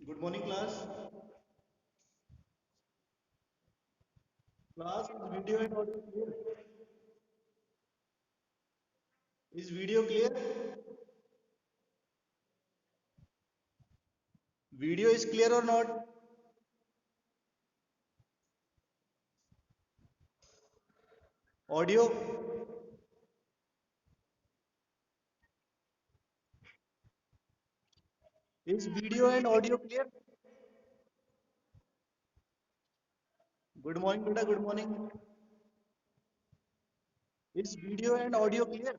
Good morning, class. Class, is video and audio clear? Is video clear? Video is clear or not? Audio? Is video and audio clear? Good morning, beta. Good morning. Is video and audio clear?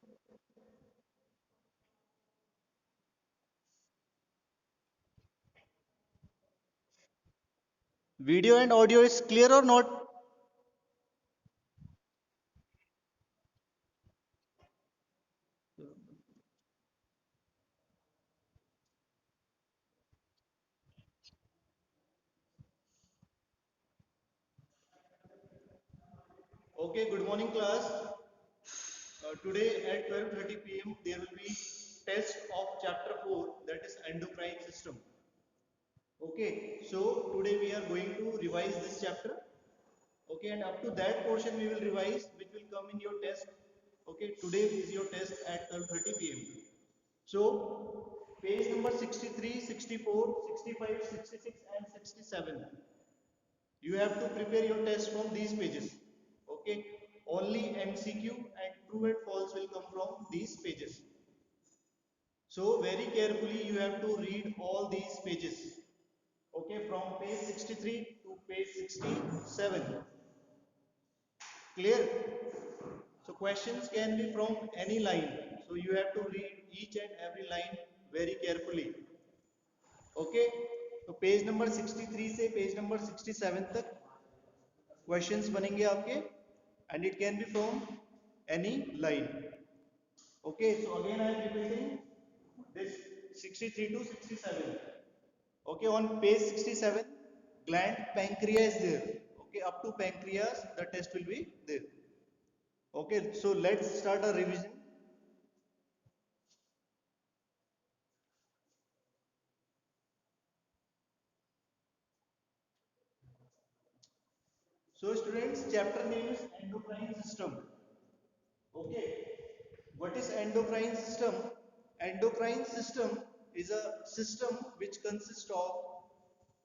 Video and audio is clear or not? Okay, good morning, class. Today at 12:30 p.m. there will be test of chapter 4, that is endocrine system. Okay, so today we are going to revise this chapter. Okay, and up to that portion we will revise, which will come in your test. Okay, today is your test at 12:30 p.m. So page number 63, 64, 65, 66 and 67, you have to prepare your test from these pages. Okay, only MCQ and true and false will come from these pages. So very carefully you have to read all these pages. Okay, from page 63 to page 67. Clear? So questions can be from any line. So you have to read each and every line very carefully. Okay? तो page number 63 से page number 67 तक questions बनेंगे आपके and it can be from any line. Okay, so again I am repeating this 63 to 67. Okay, on page 67, gland pancreas is there. Okay, up to pancreas the test will be there. Okay, so let's start a revision. So students, chapter name is endocrine system. Okay, what is endocrine system? Endocrine system is a system which consists of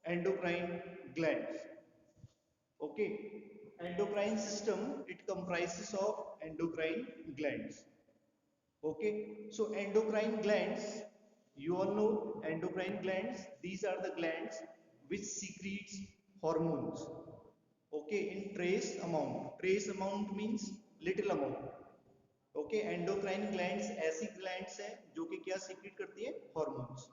endocrine glands. Okay, endocrine system, it comprises of endocrine glands. Okay, so endocrine glands, you all know endocrine glands, these are the glands which secretes hormones. Okay, in trace amount means little amount. Okay, endocrine glands ऐसी glands हैं जो कि क्या secrete करती है, hormones.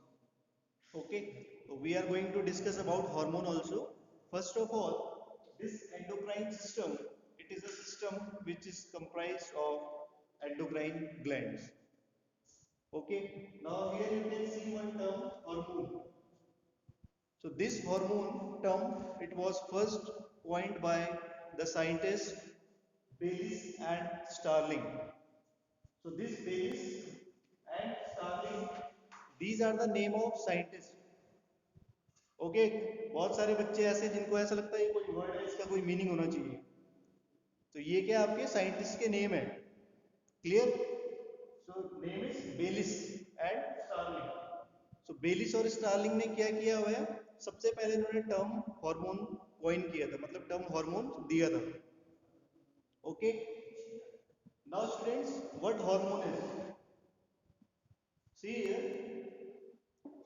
Okay, so we are going to discuss about hormone also. First of all, this endocrine system, it is a system which is comprised of endocrine glands. Okay, now here you can see one term, hormone. So this hormone term, it was first coined by the scientists Baylis and Starling. So this Baylis and Starling, these are the name of scientists. Okay बहुत सारे बच्चे ऐसे जिनको ऐसा लगता है ये कोई वर्ड है, इसका कोई मीनिंग होना चाहिए. तो ये क्या आपके साइंटिस्ट के नेम है. Clear? So name is Bayliss and Starling. So Bayliss और स्टार्लिंग ने क्या किया हुआ है, सबसे पहले इन्होंने टर्म हार्मोन कॉइन किया था, मतलब टर्म हार्मोन दिया था. Okay, now students, what hormone is? See here,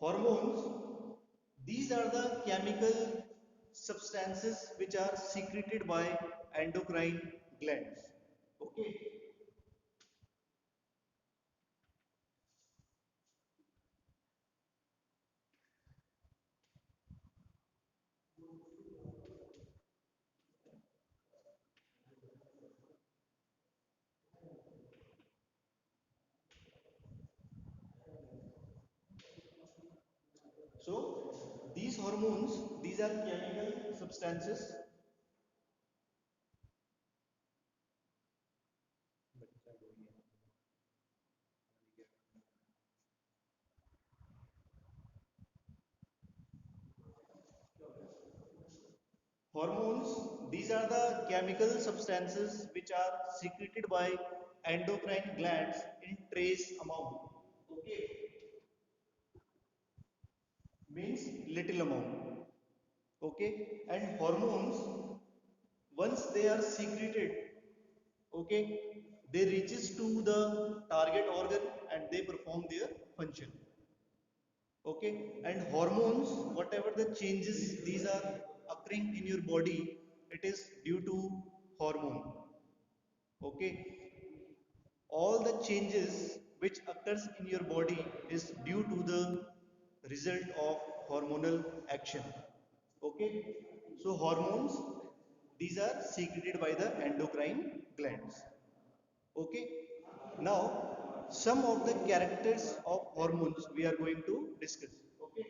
hormones, these are the chemical substances which are secreted by endocrine glands. Okay, so these hormones, these are chemical substances Hormones, these are the chemical substances which are secreted by endocrine glands in trace amount. Okay, means little amount. Okay, and hormones, once they are secreted, okay, they reaches to the target organ and they perform their function. Okay, and hormones, whatever the changes these are occurring in your body, it is due to hormone. Okay, all the changes which occurs in your body is due to the result of hormonal action. Okay, so hormones, these are secreted by the endocrine glands. Okay, now some of the characters of hormones we are going to discuss. Okay.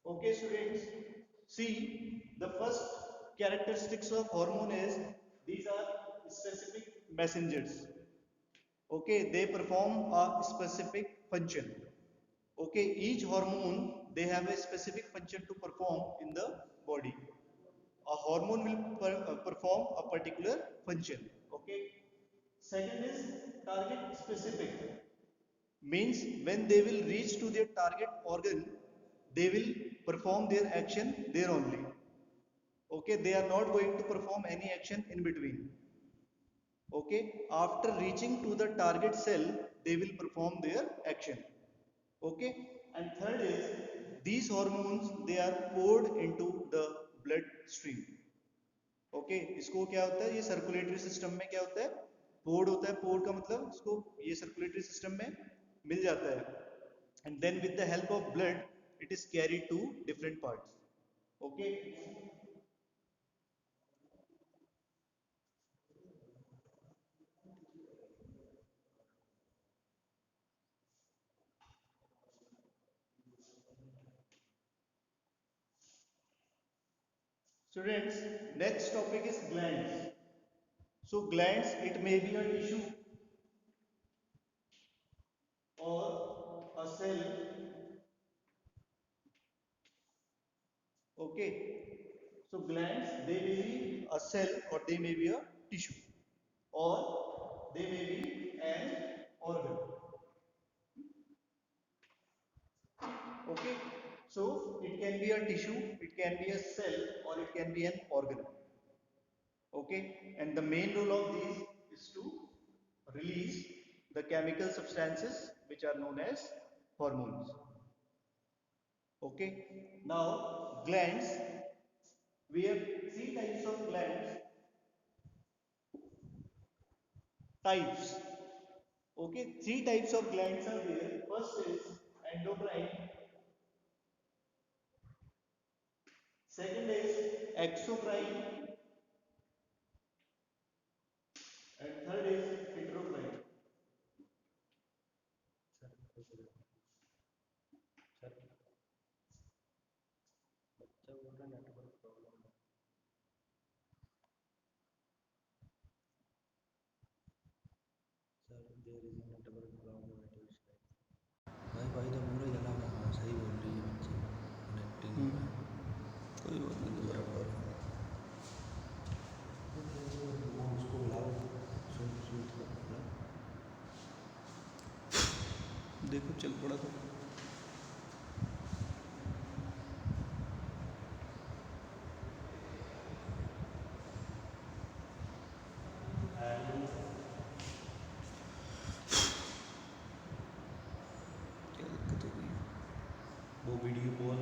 Okay, students. See, the first characteristics of hormone is these are specific messengers. Okay, they perform a specific function. Okay, each hormone they have a specific function to perform in the body. A hormone will perform a particular function. Okay. Second is target specific. Means when they will reach to their target organ, they will perform their action there only. Okay, they are not going to perform any action in between. Okay, after reaching to the target cell, they will perform their action. Okay, and third is these hormones they are poured into the blood stream. Okay इसको क्या होता है, ये circulatory system में क्या होता है, poured होता है. पोर्ड का मतलब इसको ये सर्कुलेटरी सिस्टम में मिल जाता है, and then with the help of blood it is carried to different parts. Okay. Students, next topic is glands. So glands, it may be a tissue or a cell. Okay. So glands, they may be a cell or they may be a tissue or they may be an organ. Okay. So it can be a tissue, it can be a cell or it can be an organ. Okay. And the main role of these is to release the chemical substances which are known as hormones. Okay. Now glands, we have three types of glands. Types. Okay, three types of glands are there. First is endocrine, second is exocrine, and third is endocrine. Sir, there is a network problem at your side. Wifi तो पूरा चला हुआ है, सही बोल रही है बच्ची, कनेक्टिंग हो रहा है, कोई बात नहीं, दोबारा कॉल. उसको बुलाओ, सुन थोड़ा, देखो चल पड़ा तो. क्या दिक्कत हो गई, वो video call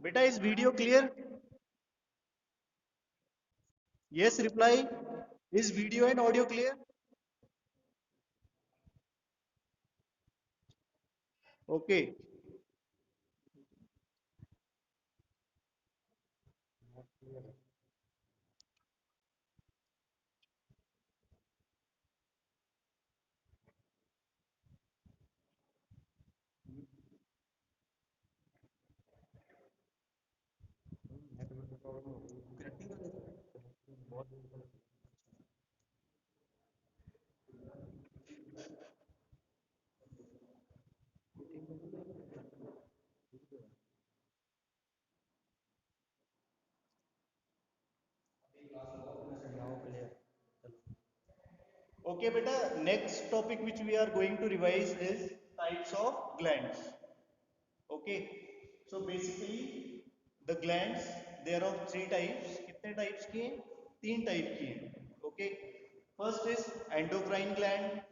Beta, is video clear? Yes, reply. Is video and audio clear? Okay. Now clear Okay, beta. Next topic which we are going to revise is types of glands. Okay. So basically, the glands there are of three types. कितने types के हैं? तीन type के हैं. Okay. First is endocrine gland.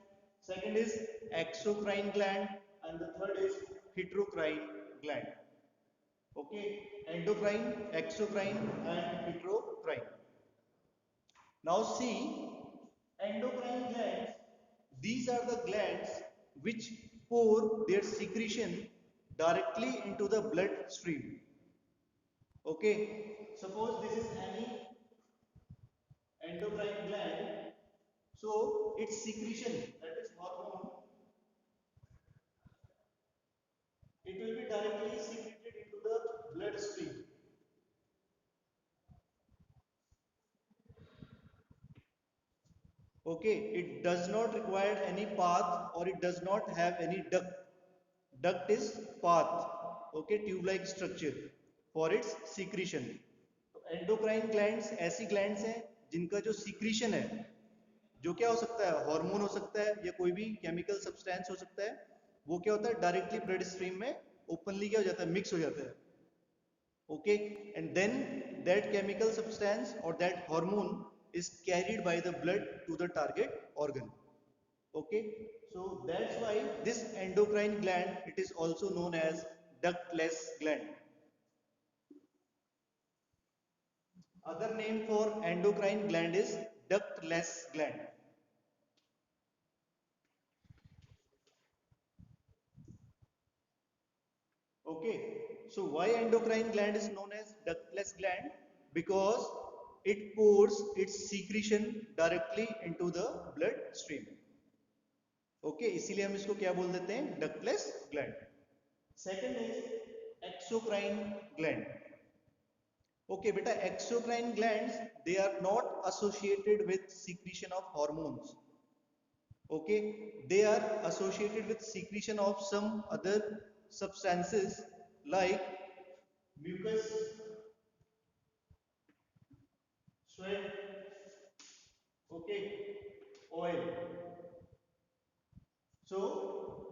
Second is exocrine gland, and the third is heterocrine gland. Okay. Endocrine, exocrine, and heterocrine. Now see, endocrine glands, these are the glands which pour their secretion directly into the blood stream. Okay, suppose this is any endocrine gland, so its secretion, that is hormone, it will be directly secreted into the blood stream. Okay, it does not require any path or it does not have any duct. Duct is path, okay, tube-like structure for its secretion. तो endocrine glands ऐसी glands हैं जिनका जो secretion है, जो क्या हो सकता है, हार्मोन हो सकता है या कोई भी केमिकल सब्सटेंस हो सकता है, वो क्या होता है डायरेक्टली ब्लड स्ट्रीम में ओपनली क्या हो जाता है, मिक्स हो जाता है. Okay, and then that chemical substance or that hormone is carried by the blood to the target organ. Okay, so that's why this endocrine gland, it is also known as ductless gland. Other name for endocrine gland is ductless gland. Okay, so why endocrine gland is known as ductless gland? Because it pours its secretion directly into the blood stream. Okay इसीलिए हम इसको क्या बोल देते हैं, ductless gland. Second is exocrine gland. Okay बेटा, exocrine glands they are not associated with secretion of hormones. Okay, they are associated with secretion of some other substances like mucus, sweat, okay, oil. So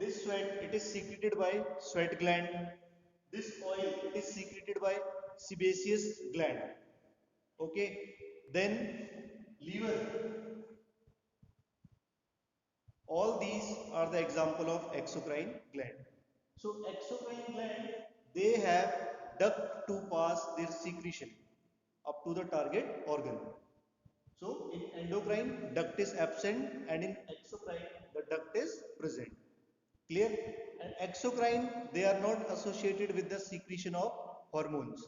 this sweat, it is secreted by sweat gland. This oil, it is secreted by sebaceous gland. Okay, then liver. All these are the example of exocrine gland. So exocrine gland, they have duct to pass their secretion up to the target organ. So in endocrine, duct is absent, and in exocrine, the duct is present. Clear? And exocrine, they are not associated with the secretion of hormones.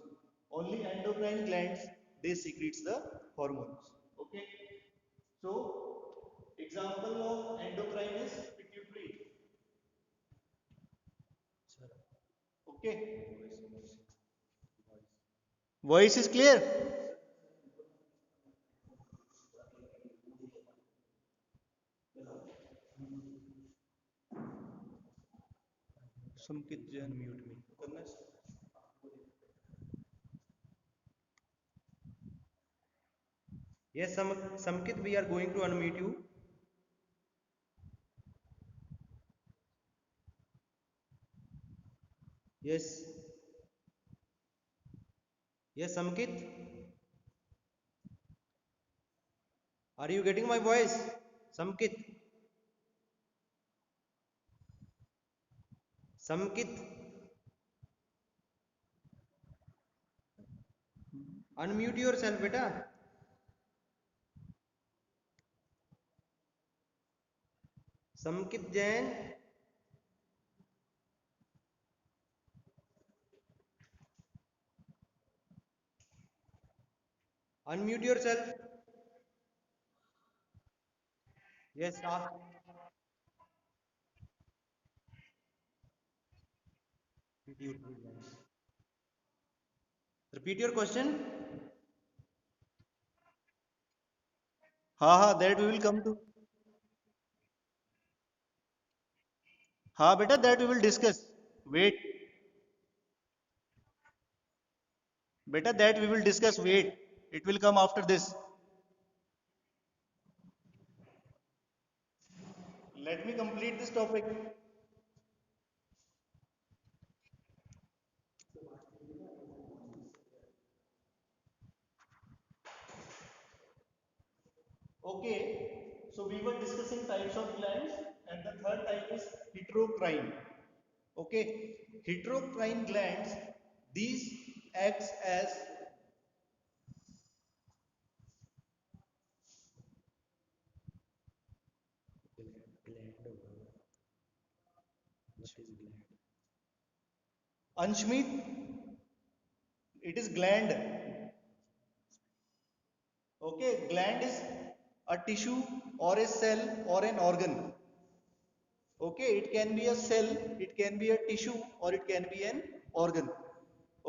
Only endocrine glands, they secretes the hormones. Okay. So example of endocrine is pituitary. Sir Okay. Voice is clear? संकित Jain mute में करना है. Yes, Samkit, we are going to unmute you. Yes. Yes, Samkit. Are you getting my voice? Samkit. Samkit. Unmute yourself बेटा। Samkit Jain, unmute yourself. Yes, repeat your question. हाँ that we will come to. हाँ बेटा that we will discuss. Wait. Beta, that we will discuss. Wait. It will come after this. Let me complete this topic. Okay. So we were discussing types of glands, and the third type is heterocrine. Okay. Heterocrine glands, these acts as gland होगा। What is gland? Anshmit. It is gland. Okay. Gland is a tissue or a cell or an organ. Okay, it can be a cell, it can be a tissue, or it can be an organ.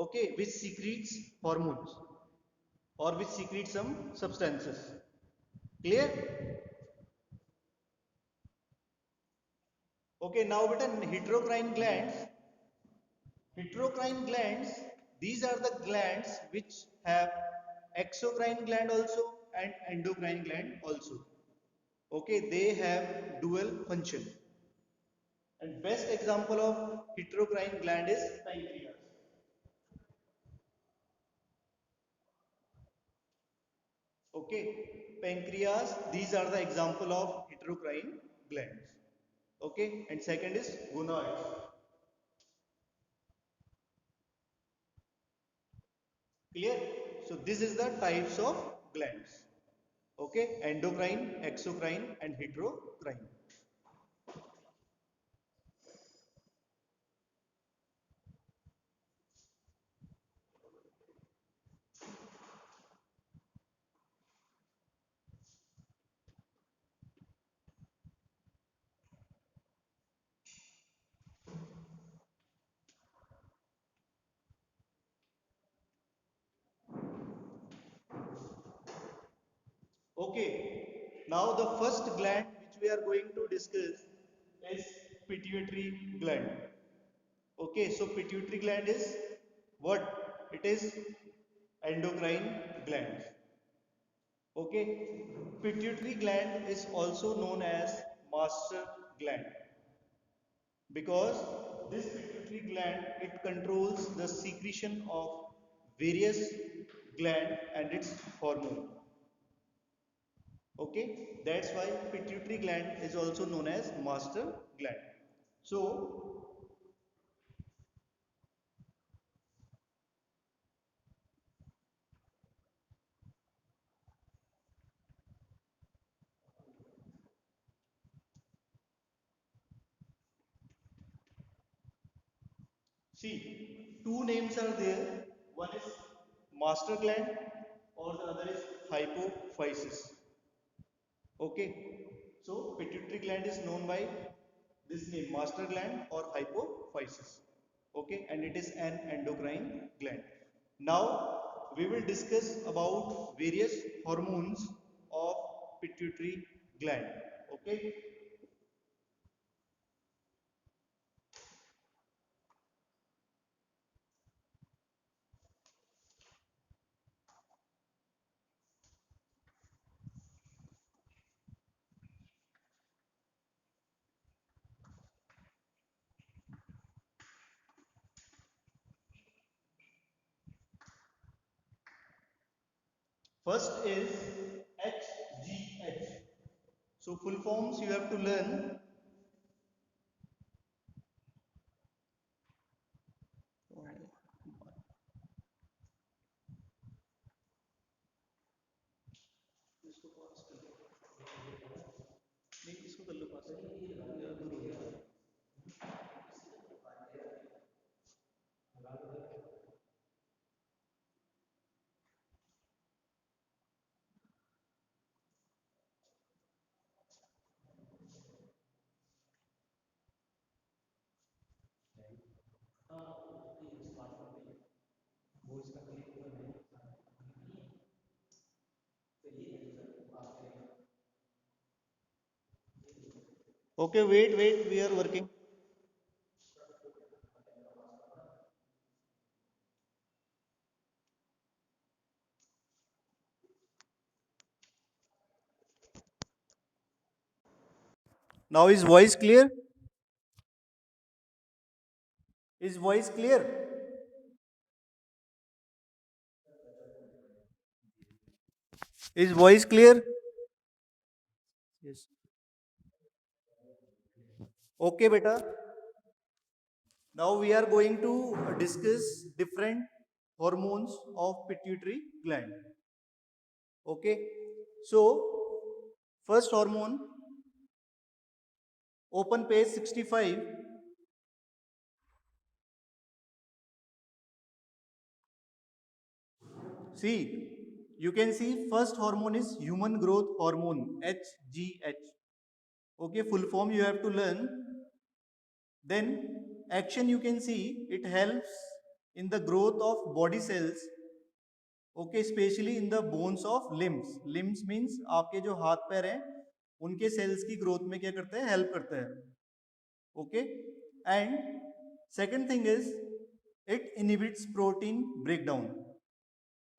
Okay, which secretes hormones or which secretes some substances. Clear? Okay, now beta heterocrine glands. Heterocrine glands, these are the glands which have exocrine gland also and endocrine gland also. Okay, they have dual function. And best example of heterocrine gland is pancreas. Okay, pancreas, these are the example of heterocrine glands. Okay, and second is gonads. Clear? So this is the types of glands. Okay, endocrine, exocrine, and heterocrine. Okay, now the first gland which we are going to discuss is pituitary gland. Okay, so pituitary gland is what? It is endocrine gland. Okay, pituitary gland is also known as master gland because this pituitary gland, it controls the secretion of various gland and its hormone. Okay, that's why pituitary gland is also known as master gland. So see, two names are there. One is master gland or the other is hypophysis. Okay, so pituitary gland is known by this name, master gland or hypophysis. Okay, and it is an endocrine gland. Now we will discuss about various hormones of pituitary gland. Okay, first is HGH. So full forms you have to learn. नहीं इसको कर लो पास या दूर हो गया okay wait we are working now is voice clear is voice clear is voice clear yes okay beta now we are going to discuss different hormones of pituitary gland okay so first hormone open page 65 see you can see first hormone is human growth hormone hgh okay full form you have to learn then action you can see it helps in the growth of body cells okay especially in the bones of limbs means आपके जो हाथ पैर हैं उनके cells की growth में क्या करता है help करता है okay and second thing is it inhibits protein breakdown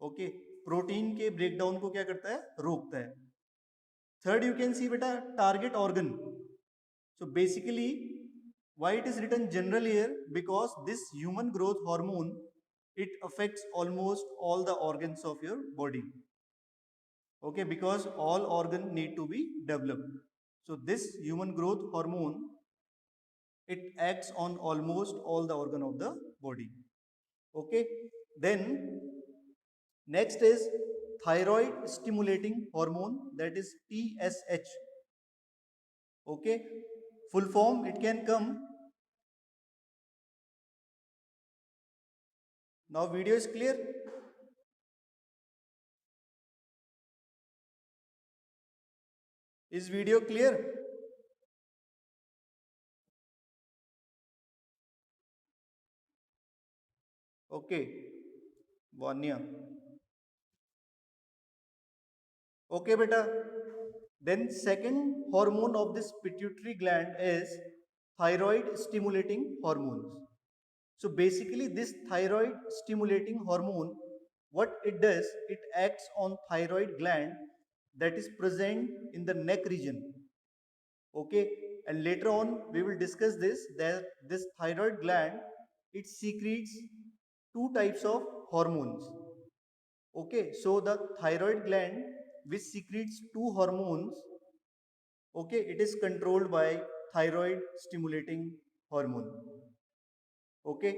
okay protein के breakdown को क्या करता है रोकता है third you can see beta target organ so basically why it is written general here because this human growth hormone it affects almost all the organs of your body okay because all organ need to be developed so this human growth hormone it acts on almost all the organ of the body okay then next is thyroid stimulating hormone that is tsh okay full form it can come now video is clear is video clear okay Vanya okay beta then second hormone of this pituitary gland is thyroid stimulating hormones so basically this thyroid stimulating hormone what it does it acts on thyroid gland that is present in the neck region okay and later on we will discuss this that this thyroid gland it secretes two types of hormones okay so the thyroid gland which secretes two hormones okay it is controlled by thyroid stimulating hormone okay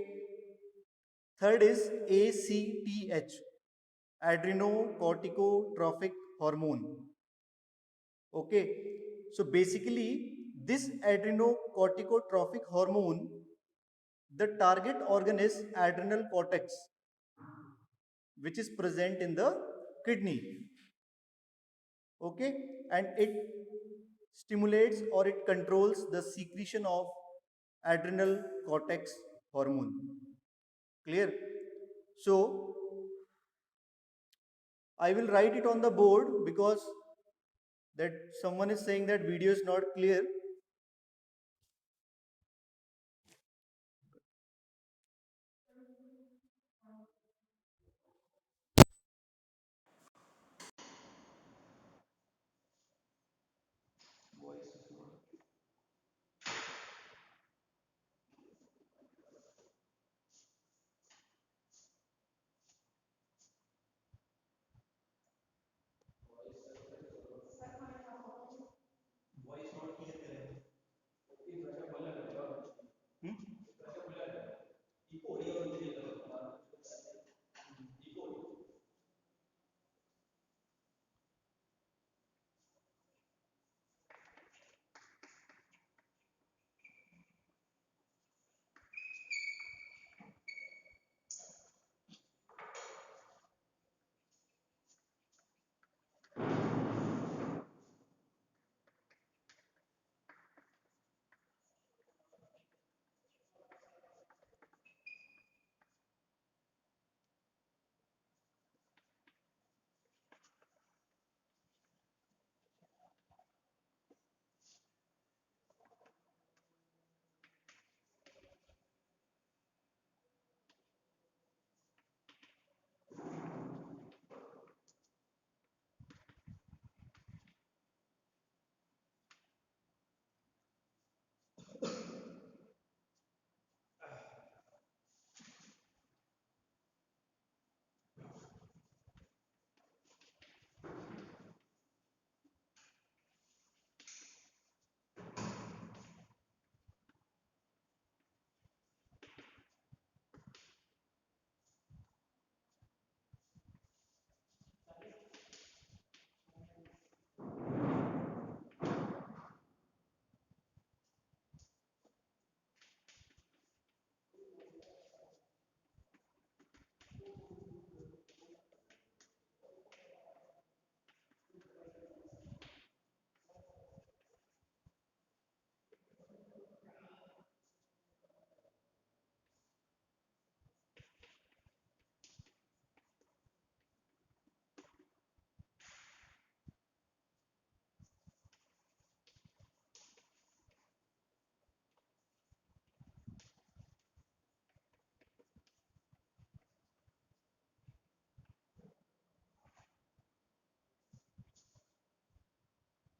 third is ACTH adrenocorticotropic hormone okay so basically this adrenocorticotropic hormone the target organ is adrenal cortex which is present in the kidney okay and it stimulates or it controls the secretion of adrenal cortex hormone clear so I will write it on the board because that someone is saying that video is not clear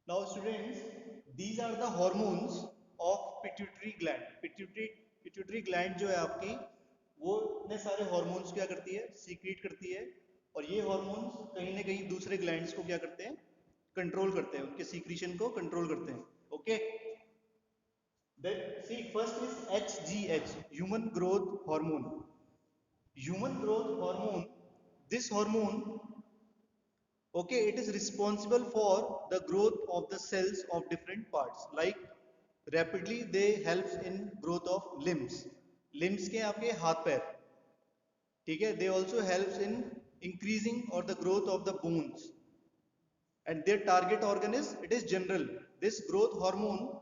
Now students, these are the hormones of pituitary gland. Pituitary gland जो है आपकी, वो इतने सारे hormones क्या करती है, secrete करती है, और ये hormones कहीं ना कहीं दूसरे glands को क्या करते हैं, कंट्रोल करते हैं, उनके secretion को कंट्रोल करते हैं. Okay, then see first is HGH, human growth hormone. Human growth hormone, this hormone, okay, it is responsible for the growth of the cells of different parts, like rapidly they helps in growth of limbs के आपके हाथ पैर, ठीक है, they also helps in increasing or the growth of the bones, and their target organ is, it is general. This growth hormone,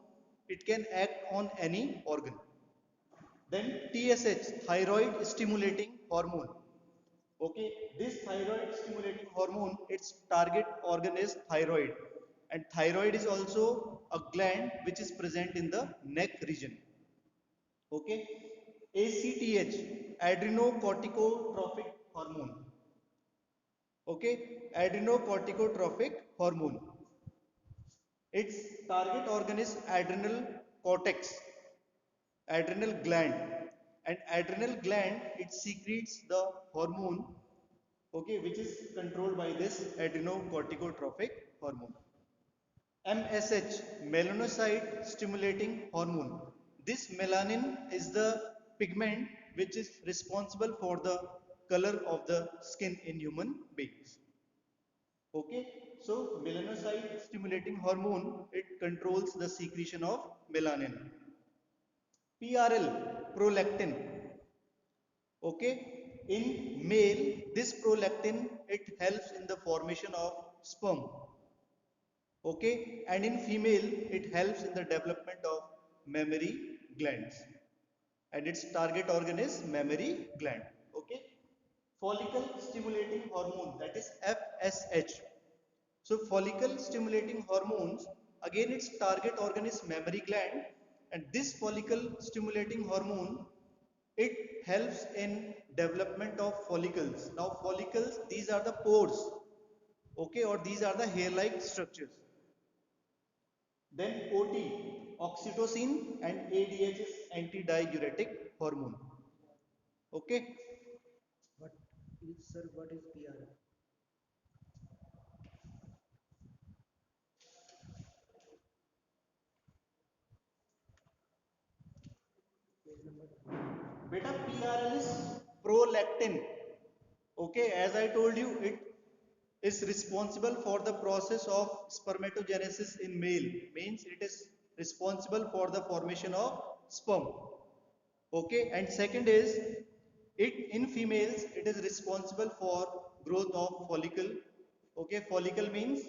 it can act on any organ. Then TSH, thyroid stimulating hormone. Okay, this thyroid stimulating hormone, its target organ is thyroid, and thyroid is also a gland which is present in the neck region. Okay, ACTH, adrenocorticotropic hormone. Okay, adrenocorticotropic hormone, its target organ is adrenal cortex, adrenal gland, and adrenal gland, it secretes the hormone, okay, which is controlled by this adrenocorticotropic hormone. MSH, melanocyte stimulating hormone. This melanin is the pigment which is responsible for the color of the skin in human beings. Okay, so melanocyte stimulating hormone, it controls the secretion of melanin. PRL, prolactin. Okay, in male, this prolactin, it helps in the formation of sperm. Okay, and in female, it helps in the development of mammary glands, and its target organ is mammary gland. Okay, follicle stimulating hormone, that is FSH. So follicle stimulating hormones, again its target organ is mammary gland, and this follicle stimulating hormone, it helps in development of follicles. Now follicles, these are the pores, okay, or these are the hair-like structures. Then OT, oxytocin, and ADH is antidiuretic hormone. Okay. What is, sir, what is PR? Page number. Beta, PRL is prolactin. Okay, as I told you, it is responsible for the process of spermatogenesis in male. Means it is responsible for the formation of sperm. Okay, and second is, it in females, it is responsible for growth of follicle. Okay, follicle means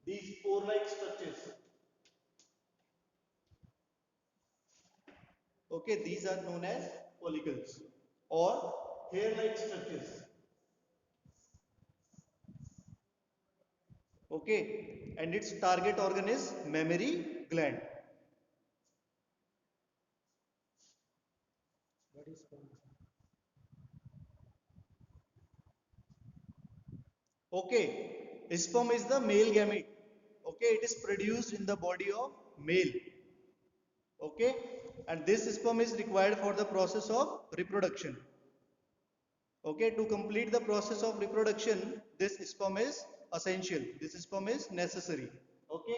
these pore-like structures. Okay, these are known as follicles or hair-like structures. Okay, and its target organ is mammary gland. What is sperm? Okay, sperm is the male gamete. Okay, it is produced in the body of male. Okay, and this sperm is required for the process of reproduction. Okay, to complete the process of reproduction, this sperm is essential. This sperm is necessary. Okay.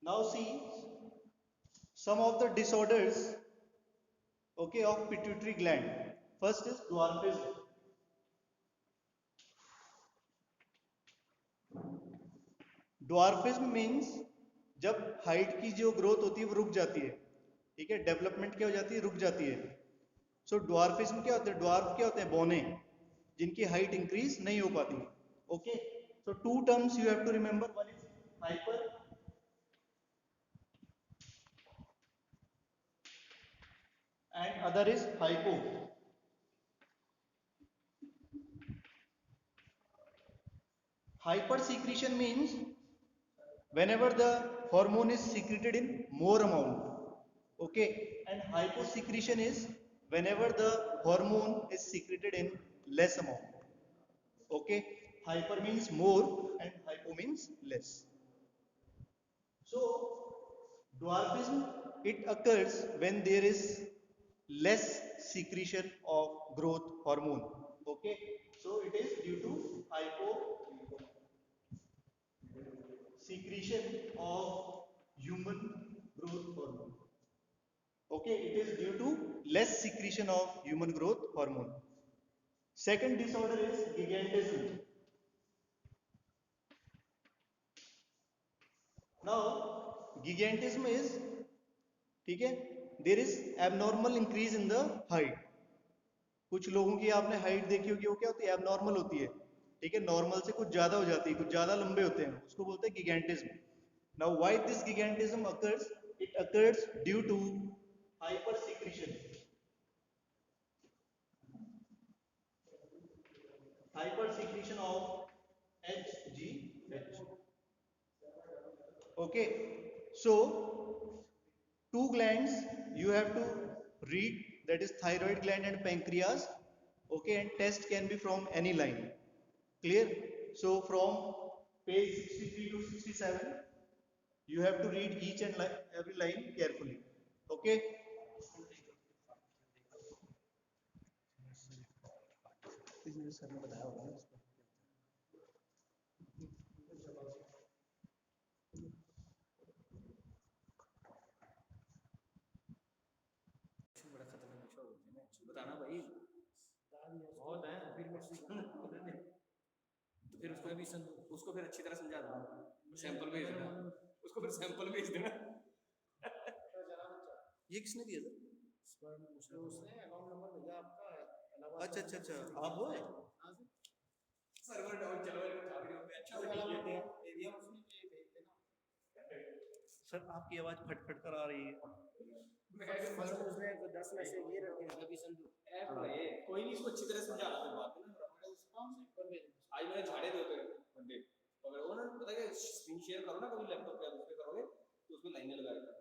Now see some of the disorders, okay, of pituitary gland. First is dwarfism. Dwarfism means जब height की जो growth होती है वो रुक जाती है, ठीक है, डेवलपमेंट क्या हो जाती है, रुक जाती है. सो ड्वार्फिज्म क्या होता है, ड्वार्फ क्या होते हैं, बौने, जिनकी हाइट इंक्रीज नहीं हो पाती. Okay, so two terms you have to remember, one is hyper and other is hypo. Hyper secretion means whenever the hormone is secreted in more amount. Okay, and hyposecretion is whenever the hormone is secreted in less amount. Okay, hyper means more and hypo means less. So dwarfism, it occurs when there is less secretion of growth hormone. Okay, so it is due to hypo secretion of human growth hormone. Okay, it is due to less secretion of human growth hormone. Second disorder is gigantism. Now gigantism is, ठीक है, there is abnormal increase in the height. कुछ लोगों की आपने height देखी होगी, वो क्या होती है, एबनॉर्मल होती है, ठीक है, नॉर्मल से कुछ ज्यादा हो जाती है, कुछ ज्यादा लंबे होते हैं, उसको बोलते हैं gigantism. Now why this gigantism occurs, it occurs due to hyper secretion of HGH. Okay, so two glands you have to read, that is thyroid gland and pancreas. Okay, and test can be from any line. Clear? So from page 63 to 67 you have to read each and every line carefully. Okay, sir ने बताया होगा ना इसको. बड़ा खतरनाक विषय होते हैं, बताना भाई बहुत है, फिर तो फिर उसको फिर अच्छी तरह समझा देना, सैंपल भेज देना, उसको फिर सैंपल भेज देना. ये किसने दिया था? उसने अकाउंट नंबर भेजा आपका. अच्छा अच्छा अच्छा, आप हो सर्वर डाउन, चलो अच्छा एरिया उसने भेज देना. सर आपकी आवाज खटखट कर आ रही है. उसने 10 में से ये रख दिया अभी संधू ऐप है, कोई नहीं, इसको अच्छी तरह समझाना फिर बात में आज मैंने झाड़े दे होते बंदे, अगर वो ना पता है स्क्रीन शेयर करो ना कभी लैपटॉप पे, उस पे करोगे तो उसमें लाइनें लगाएगा.